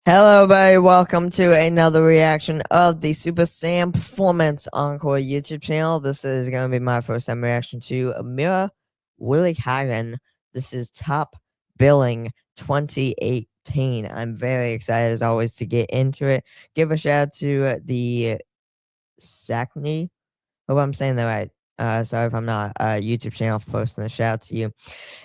Hello, everybody. Welcome to another reaction of the Super Sam Performance Encore YouTube channel. This is going to be my first time reaction to Amira Willighagen. This is Top Billing 2018. I'm very excited, as always, to get into it. Give a shout out to the Sackney. Hope I'm saying that right. Sorry if I'm not. YouTube channel for posting a shout out to you.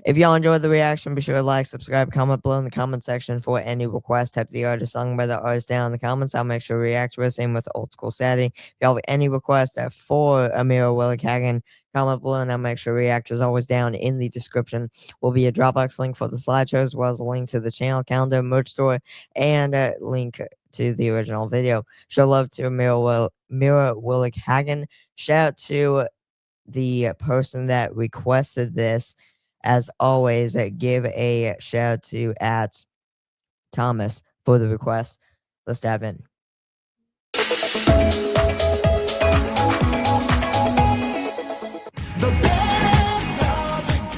If y'all enjoyed the reaction, be sure to like, subscribe, comment below in the comment section for any requests. Type the artist, song by the artist down in the comments. I'll make sure to react to it. Same with Old School Sadie. If y'all have any requests for Amira Willighagen, comment below and I'll make sure to react. As always, down in the description will be a Dropbox link for the slideshow, as well as a link to the channel, calendar, merch store, and a link to the original video. Show love to Amira Willighagen. Shout out to the person that requested this. As always, give a shout out to @Thomas for the request. Let's dive in.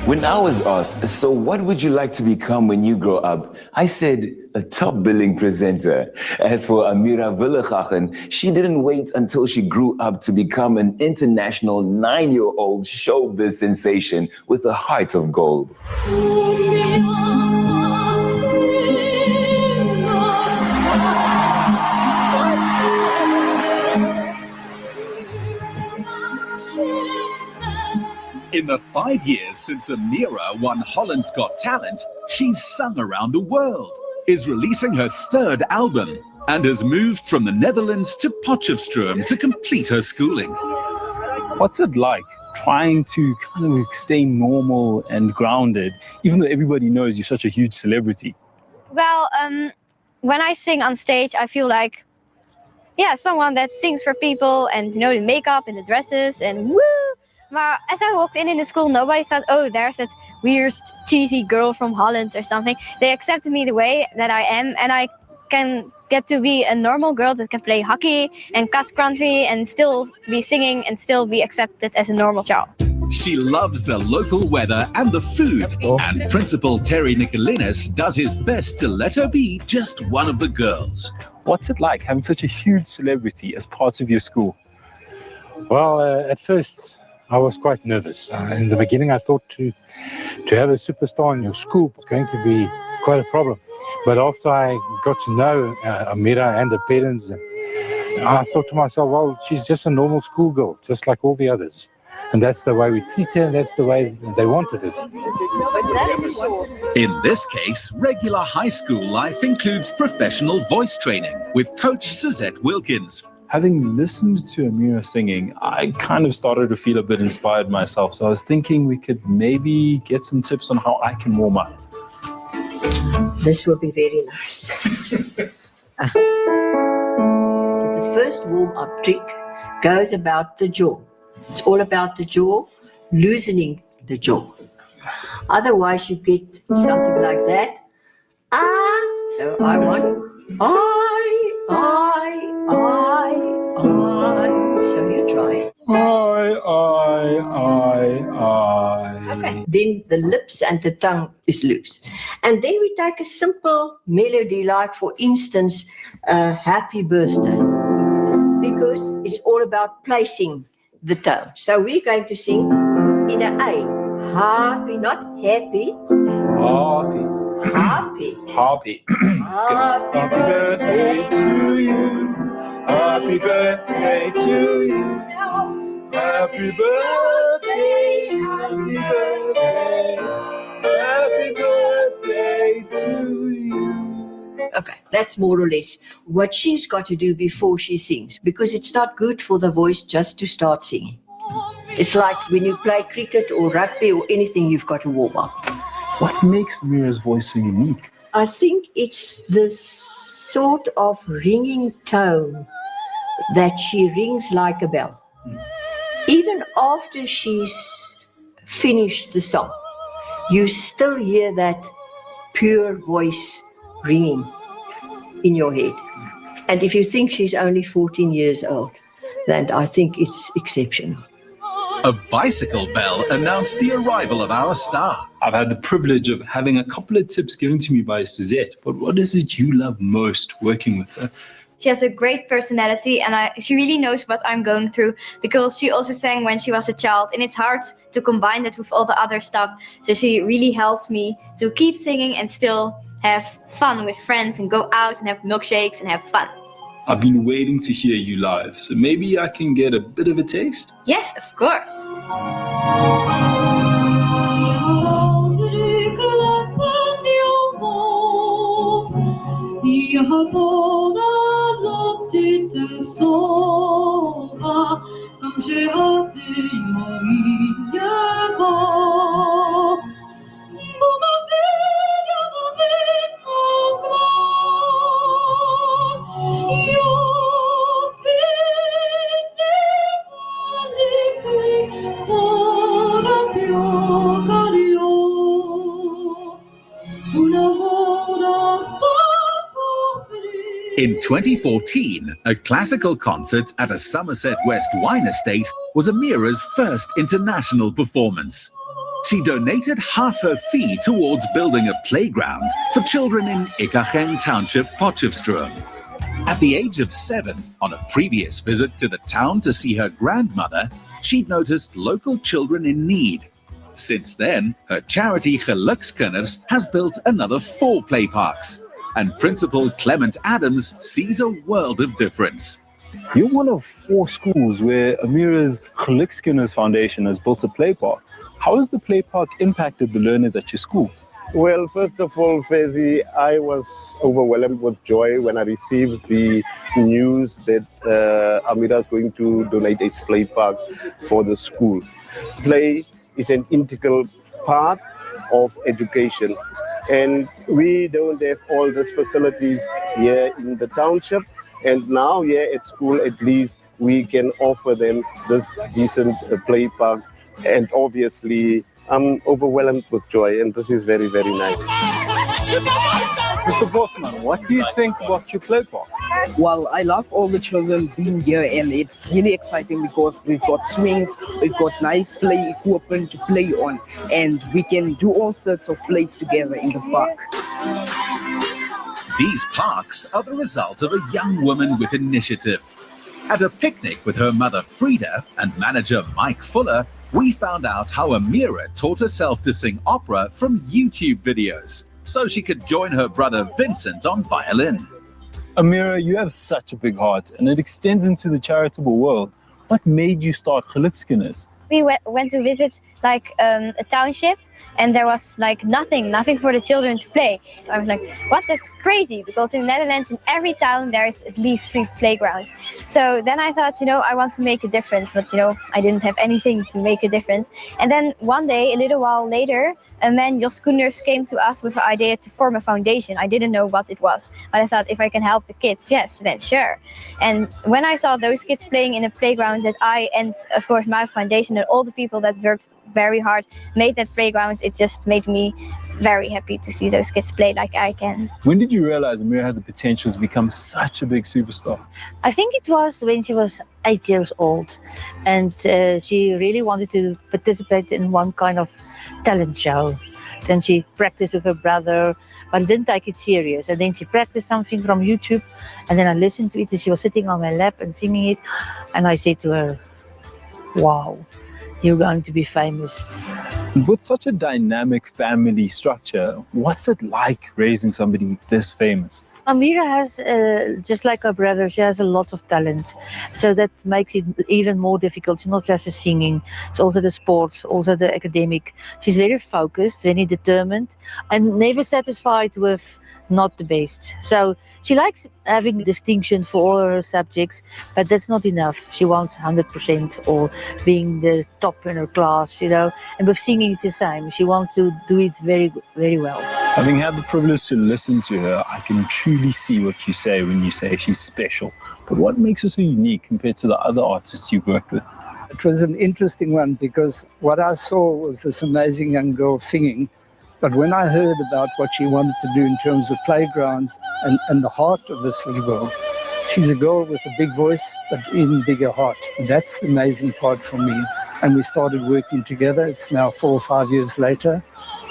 When I was asked, so what would you like to become when you grow up? I said, a top billing presenter. As for Amira Willighagen, she didn't wait until she grew up to become an international 9-year-old showbiz sensation with a heart of gold. In the 5 years since Amira won Holland's Got Talent, she's sung around the world, is releasing her 3rd album, and has moved from the Netherlands to Potchefstroom to complete her schooling. What's it like trying to kind of stay normal and grounded, even though everybody knows you're such a huge celebrity? Well, when I sing on stage, I feel like, yeah, someone that sings for people, and you know, the makeup and the dresses and woo! But as I walked in the school, nobody thought, oh, there's that weird, cheesy girl from Holland or something. They accepted me the way that I am, and I can get to be a normal girl that can play hockey and cross country and still be singing and still be accepted as a normal child. She loves the local weather and the food, and Principal Terry Nicolinus does his best to let her be just one of the girls. What's it like having such a huge celebrity as part of your school? Well, at first I was quite nervous. In the beginning I thought to have a superstar in your school was going to be quite a problem. But after I got to know Amira and her parents, I thought to myself, well, she's just a normal schoolgirl, just like all the others. And that's the way we treat her, and that's the way they wanted it. In this case, regular high school life includes professional voice training with Coach Suzette Wilkins. Having listened to Amira singing, I kind of started to feel a bit inspired myself. So I was thinking we could maybe get some tips on how I can warm up. This will be very nice. So the first warm-up trick goes about the jaw. It's all about the jaw, loosening the jaw. Otherwise you get something like that. So I want So you try. Okay. Then the lips and the tongue is loose. And then we take a simple melody, like for instance, Happy Birthday. Because it's all about placing the tone. So we're going to sing in an A. Happy, not happy. Happy. Happy. Happy. Happy birthday to you. Happy birthday to you. Happy birthday. Happy birthday. Happy birthday to you. Okay, that's more or less what she's got to do before she sings, because it's not good for the voice just to start singing. It's like when you play cricket or rugby or anything, you've got to warm up. What makes Amira's voice so unique? I think it's the sort of ringing tone that she rings like a bell. Even after she's finished the song, you still hear that pure voice ringing in your head. And if you think she's only 14 years old, then I think it's exceptional. A bicycle bell announced the arrival of our star. I've had the privilege of having a couple of tips given to me by Suzette, but what is it you love most working with her? She has a great personality, and she really knows what I'm going through, because she also sang when she was a child, and it's hard to combine that with all the other stuff. So she really helps me to keep singing and still have fun with friends and go out and have milkshakes and have fun. I've been waiting to hear you live, so maybe I can get a bit of a taste? Yes, of course. Jag har bara låtit det sova. Kanske hade jag inget val. Många vägar var finnas kvar. Jag vill leva lycklig för att jag är jag. Una våra In 2014, a classical concert at a Somerset West wine estate was Amira's first international performance. She donated half her fee towards building a playground for children in Willighagen Township, Potchefstroom. At the age of 7, on a previous visit to the town to see her grandmother, she'd noticed local children in need. Since then, her charity Gelukskinders has built another 4 play parks. And Principal Clement Adams sees a world of difference. You're one of 4 schools where Amira's Gelukskinders Foundation has built a play park. How has the play park impacted the learners at your school? Well, first of all, Fezi, I was overwhelmed with joy when I received the news that Amira is going to donate a play park for the school. Play is an integral part of education. And we don't have all these facilities here in the township. And now here at school, at least, we can offer them this decent play park. And obviously, I'm overwhelmed with joy. And this is very, very nice. Mr. Bosman, what do you think about your play park? Well, I love all the children being here, and it's really exciting because we've got swings, we've got nice play equipment to play on, and we can do all sorts of plays together in the park. These parks are the result of a young woman with initiative. At a picnic with her mother Frida and manager Mike Fuller, we found out how Amira taught herself to sing opera from YouTube videos, so she could join her brother Vincent on violin. Amira, you have such a big heart, and it extends into the charitable world. What made you start Gelukskinders? We went to visit a township, and there was nothing for the children to play. So I was like, what? That's crazy, because in the Netherlands, in every town, there's at least 3 playgrounds. So then I thought, I want to make a difference, but I didn't have anything to make a difference. And then one day, a little while later, a man, Jos Koenders, came to us with the idea to form a foundation. I didn't know what it was, but I thought if I can help the kids, yes, then sure. And when I saw those kids playing in a playground that I, and of course my foundation and all the people that worked very hard made that playground, it just made me very happy to see those kids play like I can. When did you realize Amira had the potential to become such a big superstar? I think it was when she was 8 years old, and she really wanted to participate in one kind of talent show. Then she practiced with her brother, but didn't take it serious. And then she practiced something from YouTube, and then I listened to it, and she was sitting on my lap and singing it, and I said to her, wow, you're going to be famous. With such a dynamic family structure, what's it like raising somebody this famous? Amira has, just like her brother, she has a lot of talent. So that makes it even more difficult. It's not just the singing, it's also the sports, also the academic. She's very focused, very determined, and never satisfied with not the best. So she likes having distinction for all her subjects, but that's not enough. She wants 100% or being the top in her class, And with singing, it's the same. She wants to do it very, very well. Having had the privilege to listen to her, I can truly see what you say when you say she's special. But what makes her so unique compared to the other artists you've worked with? It was an interesting one because what I saw was this amazing young girl singing. But when I heard about what she wanted to do in terms of playgrounds and the heart of this little girl, she's a girl with a big voice, but even bigger heart. And that's the amazing part for me. And we started working together. It's now 4 or 5 years later.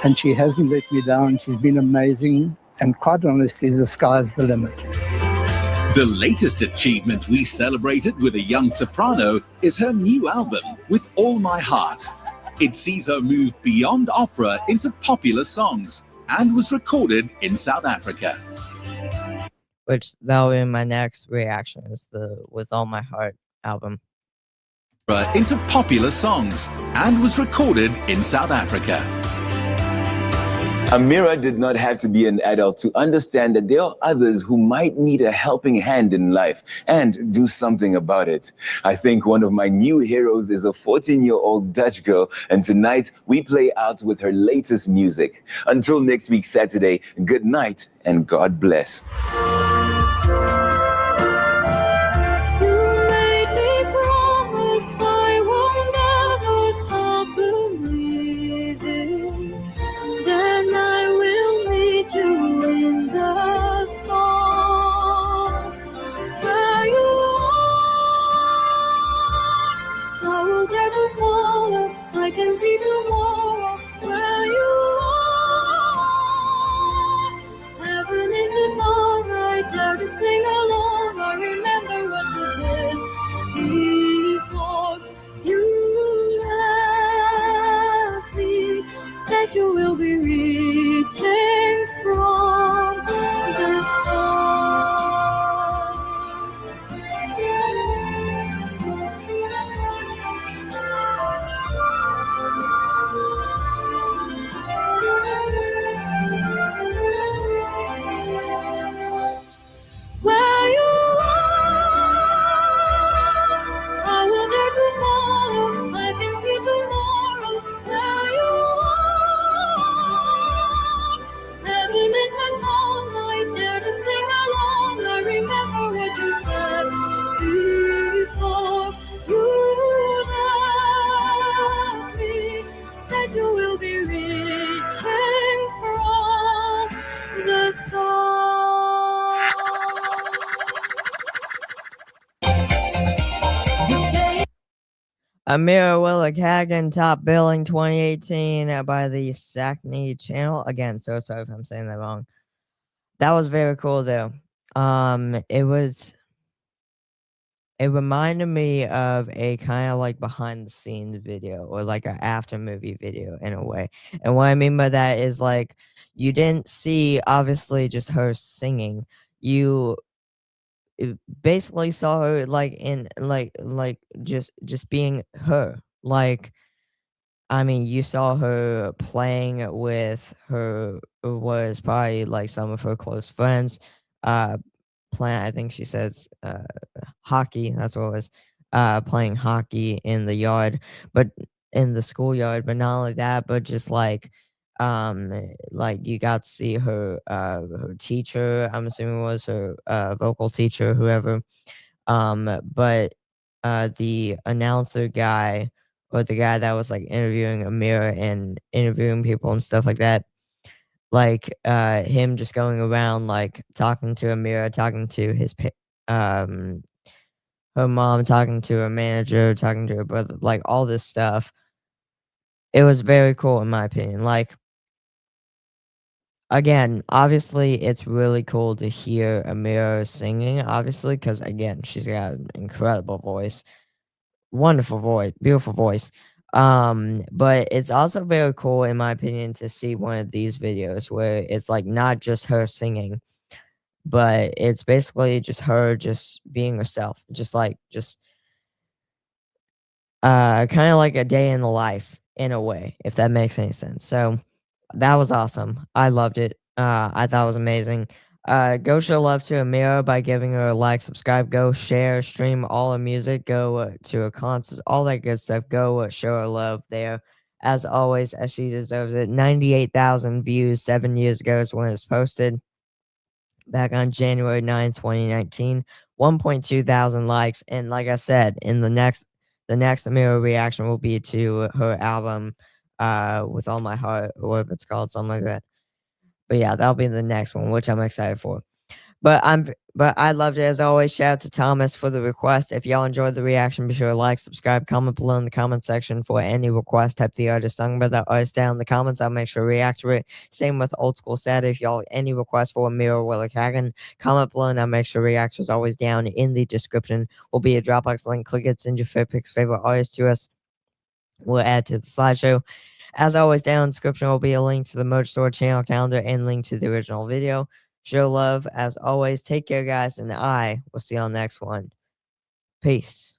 and she hasn't let me down. She's been amazing, and quite honestly, the sky's the limit. The latest achievement we celebrated with a young soprano is her new album, With All My Heart. It sees her move beyond opera into popular songs and was recorded in South Africa. Which that'll be my next reaction, is the With All My Heart album. Into popular songs and was recorded in South Africa. Amira did not have to be an adult to understand that there are others who might need a helping hand in life and do something about it. I think one of my new heroes is a 14-year-old Dutch girl, and tonight we play out with her latest music. Until next week, Saturday, good night and God bless. I can see tomorrow where you are. Heaven is a song I dare to sing along. I remember what you said before you left me, that you will be reaching from the stars. Where you are, I will dare to follow. I can see tomorrow where you are. Heaven is a song I dare to sing along. I remember what you said before you left me, that you will be reaching from the stars. Amira Willighagen, top billing 2018 by the Sackney channel. Again, so sorry if I'm saying that wrong. That was very cool though. It reminded me of a kind of like behind the scenes video, or like an after movie video in a way. And what I mean by that is, like, you didn't see obviously just her singing. You basically saw her like in like just being her. Like, I mean, you saw her playing with her, was probably like some of her close friends, playing, I think she says, hockey, that's what it was, playing hockey in the yard, but in the schoolyard. But not only that, but just like you got to see her, her teacher, I'm assuming was her, vocal teacher, whoever, but, the announcer guy, or the guy that was like interviewing Amira and interviewing people and stuff like that, like him just going around like talking to Amira, talking to his her mom, talking to her manager, talking to her brother, like all this stuff. It was very cool in my opinion. Like, again, obviously it's really cool to hear Amira singing, obviously, because again, she's got an incredible voice. Wonderful voice, beautiful voice. But it's also very cool, in my opinion, to see one of these videos where it's like not just her singing, but it's basically just her just being herself, just kind of like a day in the life in a way, if that makes any sense. So that was awesome. I loved it. I thought it was amazing. Go show love to Amira by giving her a like, subscribe, go share, stream all her music, go to her concerts, all that good stuff. Go show her love there, as always, as she deserves it. 98,000 views 7 years ago is when it was posted, back on January 9th, 2019. 1.2 thousand likes, and like I said, in the next Amira reaction will be to her album, With All My Heart, or whatever it's called, something like that. But yeah, that'll be the next one, which I'm excited for. But I loved it as always. Shout out to Thomas for the request. If y'all enjoyed the reaction, be sure to like, subscribe, comment below in the comment section for any request. Type the artist sung by the artist down in the comments. I'll make sure to react to it. Same with Old School Saturday. If y'all any request for Amira Willighagen, comment below and I'll make sure react was always down in the description. Will be a Dropbox link. Click it, send your favorite artist to us. We'll add to the slideshow. As always, down in the description will be a link to the merch store, channel calendar, and link to the original video. Show love as always. Take care, guys, and I will see you on the next one. Peace.